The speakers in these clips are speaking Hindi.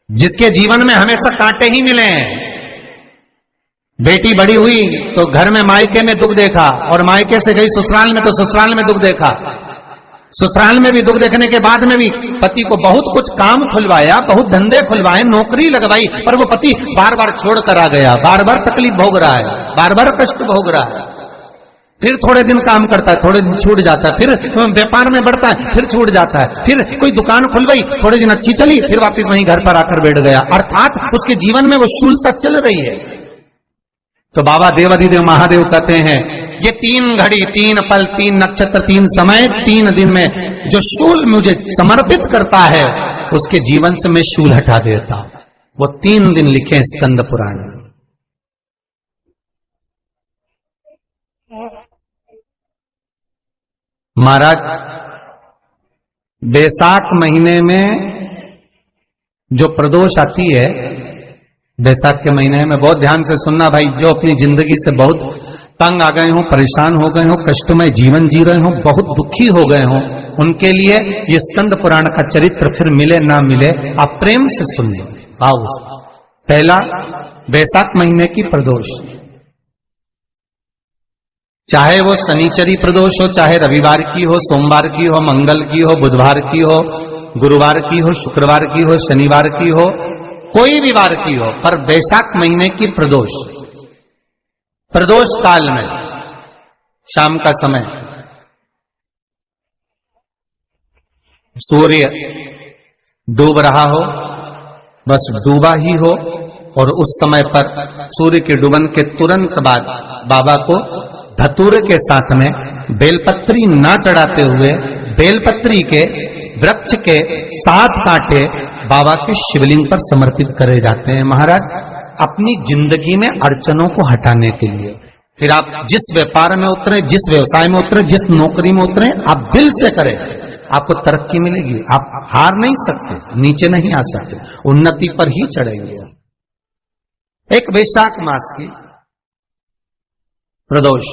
जिसके जीवन में हमेशा कांटे ही मिले हैं। बेटी बड़ी हुई तो घर में मायके में दुख देखा, और मायके से गई ससुराल में तो ससुराल में दुख देखा। ससुराल में भी दुख देखने के बाद में भी पति को बहुत कुछ काम खुलवाया, बहुत धंधे खुलवाए, नौकरी लगवाई, पर वो पति बार बार छोड़कर आ गया, बार बार तकलीफ भोग रहा है, बार बार कष्ट भोग रहा है। फिर थोड़े दिन काम करता है, थोड़े दिन छूट जाता है, फिर व्यापार में बढ़ता है, फिर छूट जाता है, फिर कोई दुकान खुल गई, थोड़े दिन अच्छी चली, फिर वापस वहीं घर पर आकर बैठ गया। अर्थात उसके जीवन में वो शूलता चल रही है। तो बाबा देवाधिदेव महादेव कहते हैं, ये 3 घड़ी 3 पल 3 नक्षत्र 3 समय 3 दिन में जो शूल मुझे समर्पित करता है, उसके जीवन से मैं शूल हटा देता। वो 3 दिन लिखे स्कंद पुराण में। महाराज बैसाख महीने में जो प्रदोष आती है, बैसाख के महीने में बहुत ध्यान से सुनना भाई, जो अपनी जिंदगी से बहुत तंग आ गए हो, परेशान हो गए हो, कष्टमय जीवन जी रहे हो, बहुत दुखी हो गए हो, उनके लिए ये स्कंद पुराण का चरित्र फिर मिले ना मिले, आप प्रेम से सुन लो भाव से। पहला, बैसाख महीने की प्रदोष, चाहे वो शनिचरी प्रदोष हो, चाहे रविवार की हो, सोमवार की हो, मंगल की हो, बुधवार की हो, गुरुवार की हो, शुक्रवार की हो, शनिवार की हो, कोई भी वार की हो, पर बैसाख महीने की प्रदोष, प्रदोष काल में शाम का समय सूर्य डूब रहा हो, बस डूबा ही हो, और उस समय पर सूर्य के डूबन के तुरंत बाद बाबा को धतूरे के साथ में बेलपत्री ना चढ़ाते हुए बेलपत्री के वृक्ष के 7 कांटे बाबा के शिवलिंग पर समर्पित करे जाते हैं। महाराज अपनी जिंदगी में अड़चनों को हटाने के लिए, फिर आप जिस व्यापार में उतरे, जिस व्यवसाय में उतरे, जिस नौकरी में उतरे, आप दिल से करें, आपको तरक्की मिलेगी। आप हार नहीं सकते, नीचे नहीं आ सकते, उन्नति पर ही चढ़ेंगे। एक वैशाख मास की प्रदोष,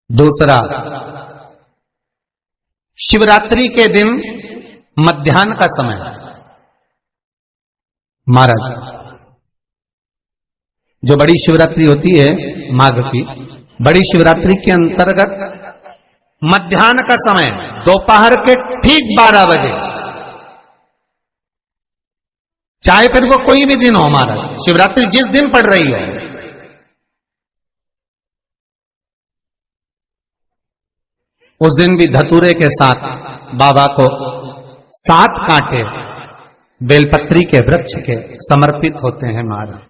दूसरा शिवरात्रि के दिन मध्याह्न का समय। महाराज जो बड़ी शिवरात्रि होती है माघ की, बड़ी शिवरात्रि के अंतर्गत मध्याह्न का समय, दोपहर के ठीक 12 बजे, चाहे फिर वो कोई भी दिन हो, महाराज शिवरात्रि जिस दिन पड़ रही है, उस दिन भी धतूरे के साथ बाबा को 7 कांटे बेलपत्री के वृक्ष के समर्पित होते हैं। महाराज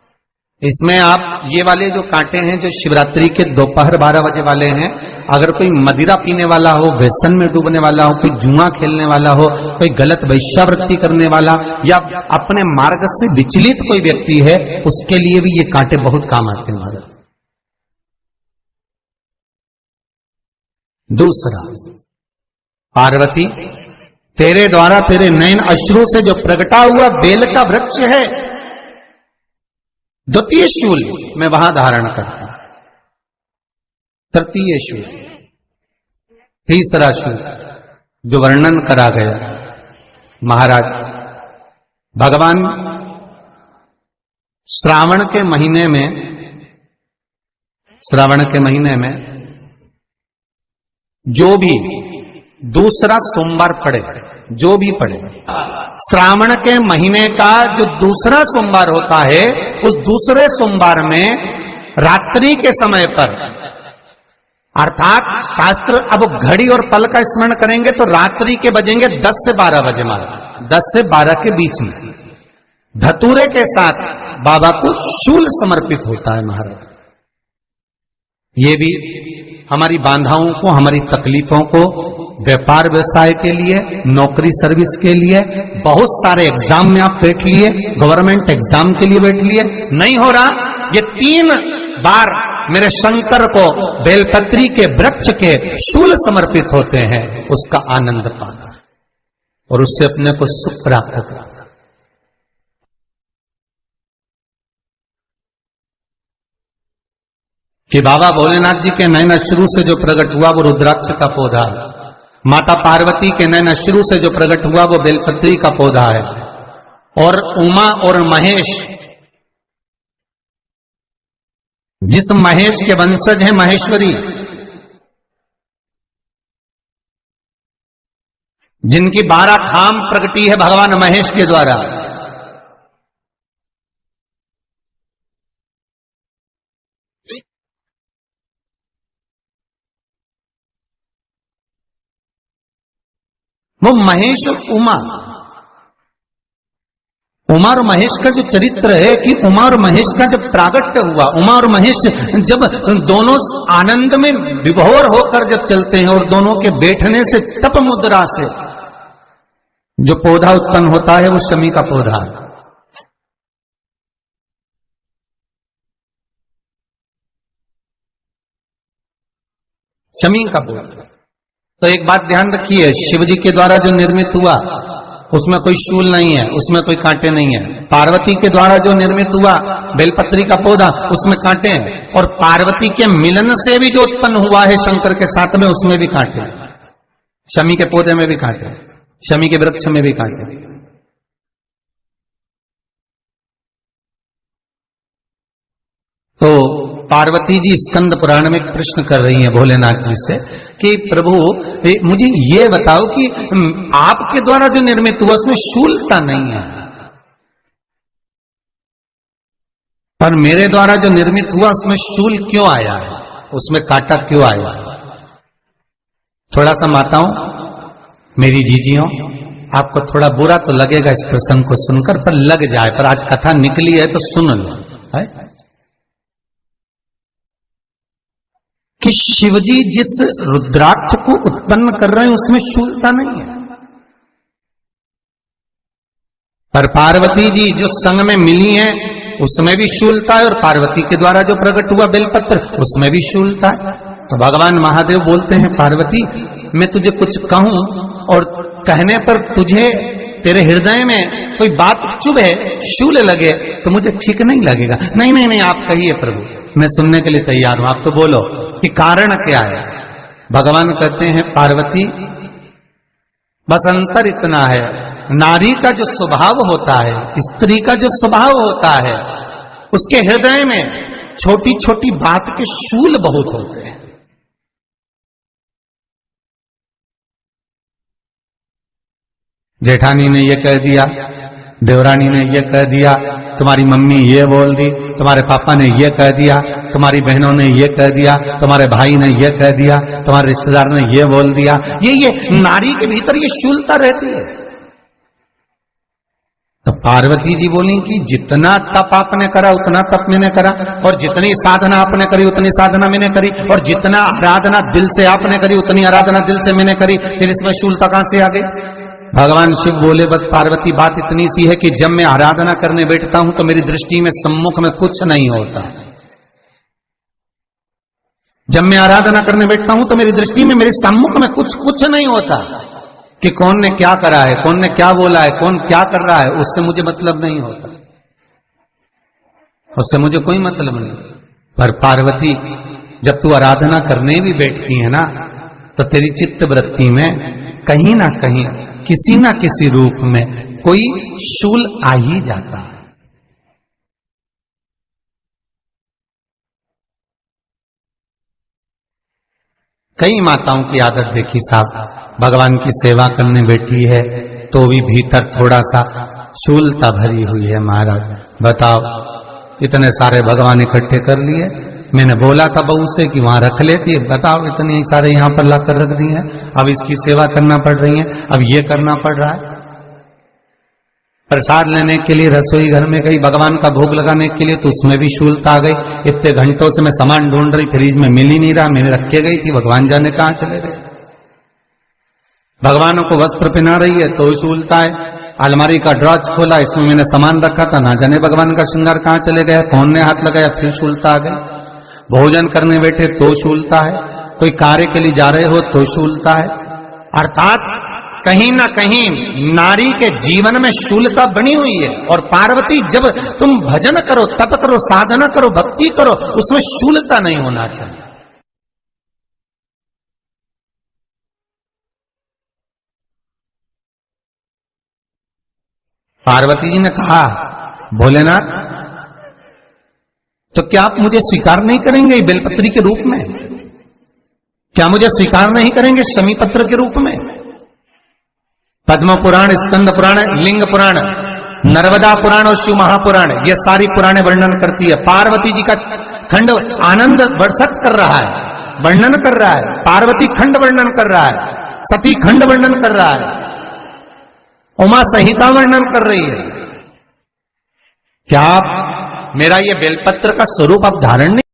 इसमें आप ये वाले जो कांटे हैं, जो शिवरात्रि के दोपहर 12 बजे वाले हैं, अगर कोई मदिरा पीने वाला हो, व्यसन में डूबने वाला हो, कोई जुआ खेलने वाला हो, कोई गलत वैश्यावृत्ति करने वाला, या अपने मार्ग से विचलित कोई व्यक्ति है, उसके लिए भी ये कांटे बहुत काम आते हैं। महाराज दूसरा, पार्वती तेरे द्वारा तेरे नयन अश्रु से जो प्रगटा हुआ बेल का वृक्ष है, द्वितीय शूल मैं वहां धारण करता हूं, तृतीय शूल, तीसरा शूल जो वर्णन करा गया। महाराज भगवान श्रावण के महीने में जो भी दूसरा सोमवार पड़े, जो भी पड़े, श्रावण के महीने का जो दूसरा सोमवार होता है, उस दूसरे सोमवार में रात्रि के समय पर, अर्थात शास्त्र अब घड़ी और पल का स्मरण करेंगे तो रात्रि के बजेंगे 10 से 12 बजे, महाराज 10 से 12 के बीच में धतूरे के साथ बाबा को शूल समर्पित होता है। महाराज ये भी हमारी बाधाओं को, हमारी तकलीफों को, व्यापार व्यवसाय के लिए, नौकरी सर्विस के लिए, बहुत सारे एग्जाम में आप बैठ लिए, गवर्नमेंट एग्जाम के लिए बैठ लिए, नहीं हो रहा, ये 3 बार मेरे शंकर को बेलपत्री के वृक्ष के शूल समर्पित होते हैं, उसका आनंद पाना और उससे अपने को सुख प्राप्त करना। कि बाबा भोलेनाथ जी के नयन अश्रु से जो प्रकट हुआ वो रुद्राक्ष का पौधा है, माता पार्वती के नयन अश्रु से जो प्रकट हुआ वो बेलपत्री का पौधा है, और उमा और महेश, जिस महेश के वंशज है महेश्वरी, जिनकी 12 खाम प्रगटी है भगवान महेश के द्वारा, वो महेश और उमा और महेश का जो चरित्र है कि उमा और महेश का जब प्रागट्य हुआ, उमा और महेश जब दोनों आनंद में विभोर होकर जब चलते हैं और दोनों के बैठने से तप मुद्रा से जो पौधा उत्पन्न होता है वो शमी का पौधा है। शमी का पौधा। तो एक बात ध्यान रखिए, शिव जी के द्वारा जो निर्मित हुआ उसमें कोई शूल नहीं है, उसमें कोई कांटे नहीं है। पार्वती के द्वारा जो निर्मित हुआ बेलपत्री का पौधा, उसमें कांटे हैं, और पार्वती के मिलन से भी जो उत्पन्न हुआ है शंकर के साथ में, उसमें भी कांटे हैं। शमी के पौधे में भी कांटे, शमी के वृक्ष में भी कांटे। तो पार्वती जी स्कंद पुराण में प्रश्न कर रही हैं भोलेनाथ जी से कि प्रभु मुझे ये बताओ कि आपके द्वारा जो निर्मित हुआ उसमें शूलता नहीं है, पर मेरे द्वारा जो निर्मित हुआ उसमें शूल क्यों आया है, उसमें कांटा क्यों आया है? थोड़ा सा माताओं, मेरी जीजियों, आपको थोड़ा बुरा तो लगेगा इस प्रसंग को सुनकर, पर लग जाए, पर आज कथा निकली है तो सुन लो है कि शिवजी जिस रुद्राक्ष को उत्पन्न कर रहे हैं उसमें शूलता नहीं है, पर पार्वती जी जो संग में मिली हैं उसमें भी शूलता है, और पार्वती के द्वारा जो प्रकट हुआ बेलपत्र उसमें भी शूलता है। तो भगवान महादेव बोलते हैं, पार्वती मैं तुझे कुछ कहूं और कहने पर तुझे तेरे हृदय में कोई बात चुभे, शूल लगे तो मुझे ठीक नहीं लगेगा। नहीं नहीं नहीं, आप कहिए प्रभु, मैं सुनने के लिए तैयार हूं, आप तो बोलो कि कारण क्या है। भगवान कहते हैं, पार्वती बस अंतर इतना है, नारी का जो स्वभाव होता है, स्त्री का जो स्वभाव होता है, उसके हृदय में छोटी छोटी बात के शूल बहुत होते हैं। जेठानी ने ये कह दिया, देवरानी ने ये कह दिया, तुम्हारी मम्मी ये बोल दी, तुम्हारे पापा ने ये कह दिया, तुम्हारी बहनों ने ये कह दिया, तुम्हारे भाई ने ये कह दिया, तुम्हारे रिश्तेदार ने ये बोल दिया। ये नारी के भीतर ये शूलता रहती है। तो पार्वती जी बोली कि जितना तप आपने करा उतना तप मैंने करा, और जितनी साधना आपने करी उतनी साधना मैंने करी, और जितना आराधना दिल से आपने करी उतनी आराधना दिल से मैंने करी, फिर इसमें शूलता कहां से आ गई? भगवान शिव बोले, बस पार्वती बात इतनी सी है कि जब मैं आराधना करने बैठता हूं तो मेरी दृष्टि में सम्मुख में कुछ नहीं होता। जब मैं आराधना करने बैठता हूं तो मेरी दृष्टि में मेरे सम्मुख में कुछ नहीं होता कि कौन ने क्या करा है, कौन ने क्या बोला है, कौन क्या कर रहा है, उससे मुझे मतलब नहीं होता, उससे मुझे कोई मतलब नहीं। पर पार्वती जब तू आराधना करने भी बैठती है ना, तो तेरी चित्त वृत्ति में कहीं ना कहीं किसी ना किसी रूप में कोई शूल आ ही जाता है। कई माताओं की आदत देखी साहब, भगवान की सेवा करने बैठी है तो भी भीतर थोड़ा सा शूलता भरी हुई है। महाराज बताओ, इतने सारे भगवान इकट्ठे कर लिए, मैंने बोला था बहू से कि वहां रख लेती है, बताओ इतने सारे यहां पर लाकर रख दी है, अब इसकी सेवा करना पड़ रही है, अब ये करना पड़ रहा है। प्रसाद लेने के लिए रसोई घर में गई, भगवान का भोग लगाने के लिए, तो उसमें भी शूलता आ गई। इतने घंटों से मैं सामान ढूंढ रही, फ्रिज में मिल ही नहीं रहा, मैंने रख के गई थी, भगवान जाने कहां चले गए। भगवानों को वस्त्र पहना रही है तो शूलता है। अलमारी का ड्रॉज खोला, इसमें मैंने सामान रखा था, ना जाने भगवान का श्रृंगार कहां चले गया, कौन ने हाथ लगाया, फिर शूलता आ गई। भोजन करने बैठे तो शूलता है, कोई कार्य के लिए जा रहे हो तो शूलता है। अर्थात कहीं ना कहीं नारी के जीवन में शूलता बनी हुई है। और पार्वती, जब तुम भजन करो, तप करो, साधना करो, भक्ति करो, उसमें शूलता नहीं होना चाहिए। पार्वती जी ने कहा, भोलेनाथ, तो क्या आप मुझे स्वीकार नहीं करेंगे बेलपत्री के रूप में? क्या मुझे स्वीकार नहीं करेंगे शमीपत्र के रूप में? पद्म पुराण, स्कंद पुराण, लिंग पुराण, नर्मदा पुराण और शिव महापुराण, ये सारी पुराणे वर्णन करती है। पार्वती जी का खंड आनंद वर्षक कर रहा है, वर्णन कर रहा है। पार्वती खंड वर्णन कर रहा है, सती खंड वर्णन कर रहा है, उमा संहिता वर्णन कर रही है। क्या आप मेरा ये बेलपत्र का स्वरूप आप धारण नहीं